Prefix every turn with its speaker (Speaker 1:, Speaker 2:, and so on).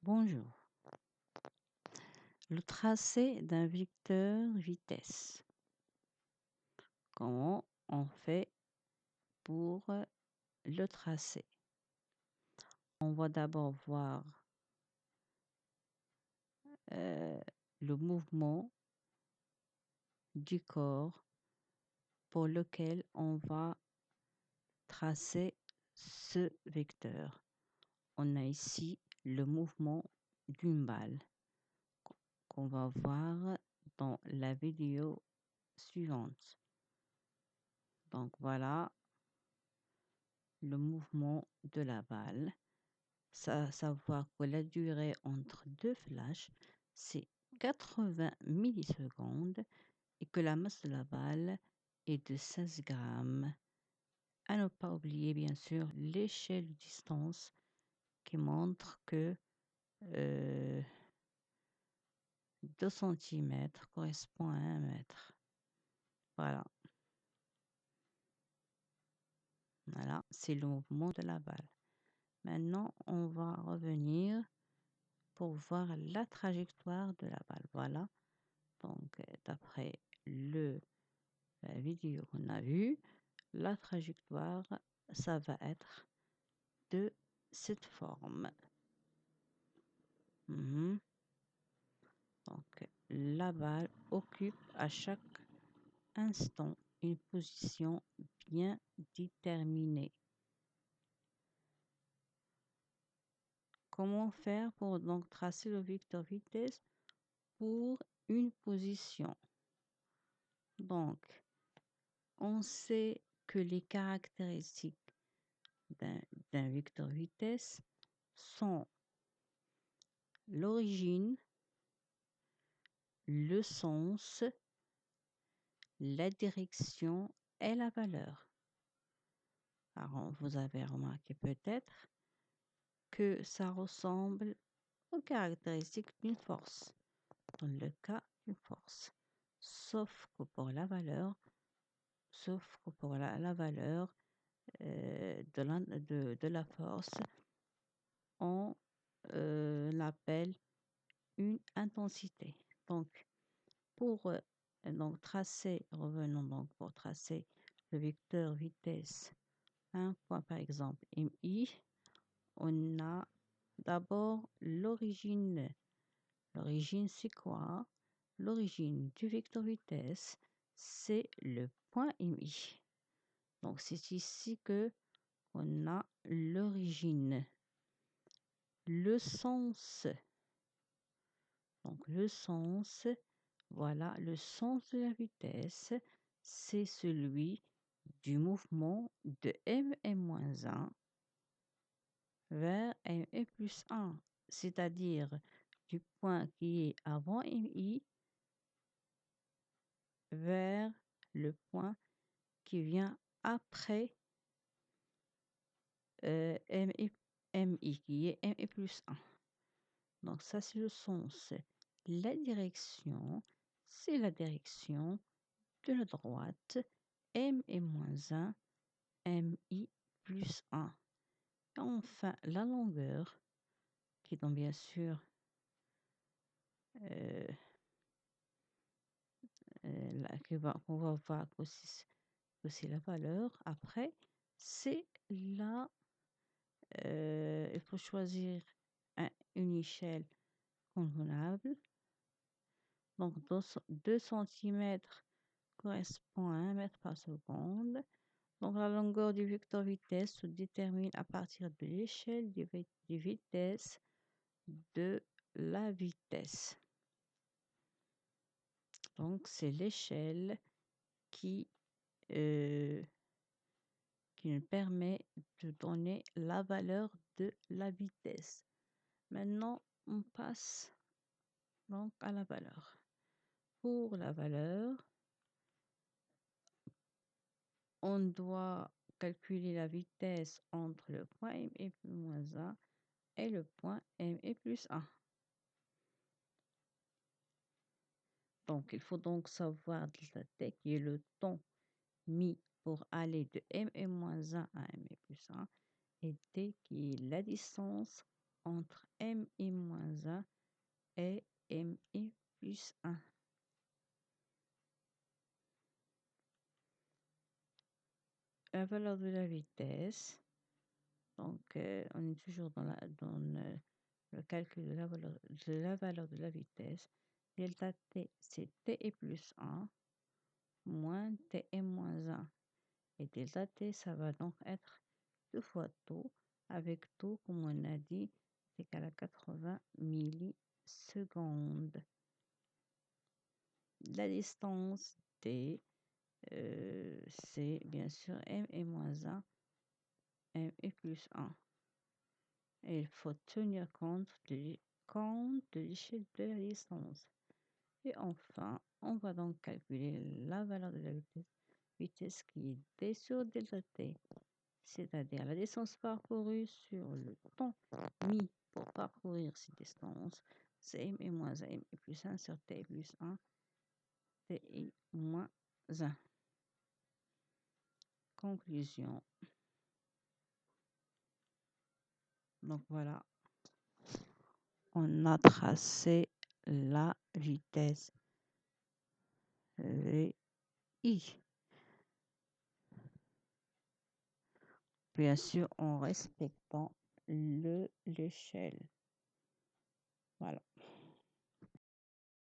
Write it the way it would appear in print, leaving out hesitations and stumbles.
Speaker 1: Bonjour. Le tracé d'un vecteur vitesse. Comment on fait pour le tracer? On va d'abord voir le mouvement du corps pour lequel on va tracer ce vecteur. On a ici le mouvement d'une balle qu'on va voir dans la vidéo suivante. Donc voilà le mouvement de la balle. Savoir que la durée entre deux flashs, c'est 80 millisecondes et que la masse de la balle est de 16 grammes. À ne pas oublier, bien sûr, l'échelle de distance qui montre que 2 cm correspond à 1 mètre. Voilà. Voilà, c'est le mouvement de la balle. Maintenant, on va revenir pour voir la trajectoire de la balle. Voilà. Donc, d'après la vidéo qu'on a vue, la trajectoire, ça va être de cette forme. Donc, la balle occupe à chaque instant une position bien déterminée. Comment faire pour donc tracer le vecteur vitesse pour une position? Donc, on sait que les caractéristiques d'un vecteur vitesse sont l'origine, le sens, la direction et la valeur. Alors, vous avez remarqué peut-être que ça ressemble aux caractéristiques d'une force, dans le cas d'une force. Sauf que pour la valeur, de la force, on l'appelle une intensité. Donc, revenons donc pour tracer le vecteur vitesse, un point par exemple MI, on a d'abord l'origine. L'origine, c'est quoi? L'origine du vecteur vitesse, c'est le point MI. Donc, c'est ici que on a l'origine. Le sens. Donc, le sens, voilà, le sens de la vitesse, c'est celui du mouvement de m-1 vers m plus 1, c'est-à-dire du point qui est avant mi vers le point qui vient après mi, qui est mi plus 1. Donc ça, c'est le sens. La direction, c'est la direction de la droite, m est moins 1, mi plus 1. Et enfin, la longueur, qui est donc bien sûr qu'on va voir que c'est la valeur. Après, c'est la... il faut choisir une échelle convenable. Donc, 2 cm correspond à 1 mètre par seconde. Donc, la longueur du vecteur vitesse se détermine à partir de l'échelle du vitesse de la vitesse. Donc, c'est l'échelle qui nous permet de donner la valeur de la vitesse. Maintenant, on passe donc à la valeur. Pour la valeur, on doit calculer la vitesse entre le point m et plus moins 1 et le point m et plus 1. Donc, il faut donc savoir delta t qui est le temps mis pour aller de m et moins 1 à m et plus 1 et t qui est la distance entre mi moins 1 et mi plus 1. La valeur de la vitesse, donc on est toujours dans le calcul de la valeur de la vitesse. Delta t, c'est t est plus 1 moins t est moins 1. Et delta t, ça va donc être 2 fois tau, avec tau, comme on a dit, c'est égal à 80 millisecondes. La distance t, c'est bien sûr m est moins 1, m est plus 1. Et il faut tenir compte de l'échelle de la distance. Et enfin, on va donc calculer la valeur de la vitesse qui est d sur delta t, c'est-à-dire la distance parcourue sur le temps mis pour parcourir cette distance. C'est m est moins 1, m est plus 1 sur t est plus 1, t est moins 1. Conclusion. Donc voilà, on a tracé la vitesse V I. Bien sûr, en respectant l'échelle. Voilà.